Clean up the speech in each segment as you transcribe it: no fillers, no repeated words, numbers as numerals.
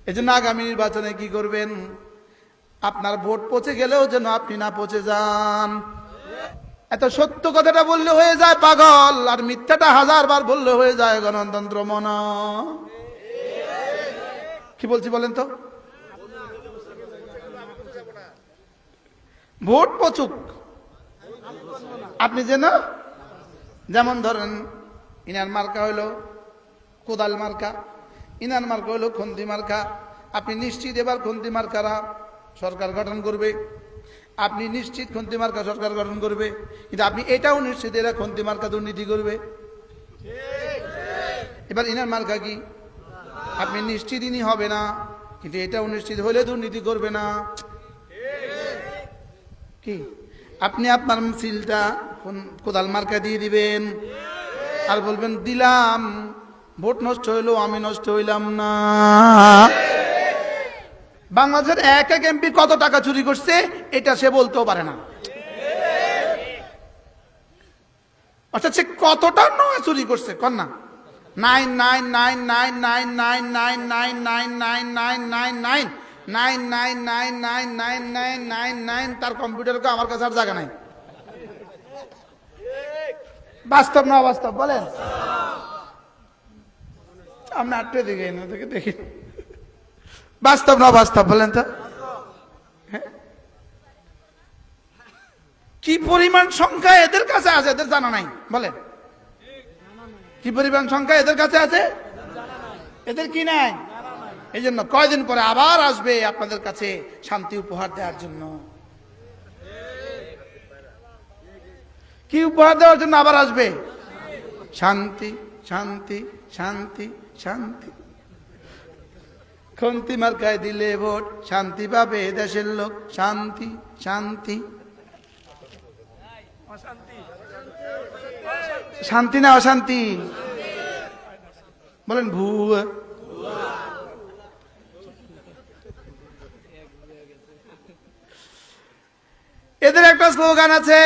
এজন্য আগামী নির্বাচনে কি করবেন? আপনার ভোট পচে গেলেও যেন আপনি না পচে যান। এত সত্য কথাটা বললে হয়ে যায় পাগল, আর মিথ্যাটা 1000 বার বললে হয়ে যায় গণতন্ত্র মনা। কি বলছি বলেন তো? ভোট পচুক, আপনি যেন, যেমন ধরেন ইনার মার্কা হইল কোদাল মার্কা, ইনার মার্কা হইল খন্তি মার্কা। আপনি নিশ্চিত এবার খন্তি মার্কারা সরকার গঠন করবে, আপনি নিশ্চিত খন্তি মার্কা সরকার গঠন করবে, কিন্তু আপনি এটাও নিশ্চিত এরা খন্তি মার্কা দুর্নীতি করবে। এবার ইনার মার্কা কি? আপনি নিশ্চিত ইনি হবে না, কিন্তু এটাও নিশ্চিত হলে দুর্নীতি করবে না। কি আপনি আপনার সিলটা কোদাল মার্কা দিয়ে দিবেন আর বলবেন দিলাম, ভোট নষ্ট হইলো আমি নষ্ট হইলাম না। বাংলাদেশের এক এক এমপি কত টাকা চুরি করছে এটা সে বলতেও পারে না, অর্থাৎ সে কতটা নয় চুরি করছে কর না। 99999999999999999 তার কম্পিউটারকে আমার কাছে আর জায়গা নাই। বাস্তব না অবাস্তব বলেন? আপনি আটটে দিকে দেখি বাস্তব না বাস্তব বলেন তো? কি পরিমাণ সংখ্যা এদের কাছে আছে এদের জানা নাই, বলেন কি পরিমাণ সংখ্যা এদের কাছে আছে এদের কি নাই? এই জন্য কয়দিন পরে আবার আসবে আপনাদের কাছে শান্তি উপহার দেওয়ার জন্য। কি উপহার দেওয়ার জন্য আবার আসবে? শান্তি শান্তি শান্তি শান্তি। খন্তি মার্কায় দিলে ভোট শান্তি পাবে দেশের লোক, শান্তি শান্তি। শান্তি না অশান্তি বলেন? ভুয়া। এদের একটা স্লোগান আছে,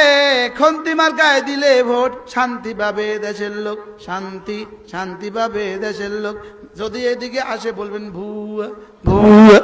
খন্তি মার্কায় দিলে ভোট শান্তি পাবে দেশের লোক, শান্তি শান্তি পাবে দেশের লোক। যদি এদিকে আসে বলবেন ভুয়া ভুয়া।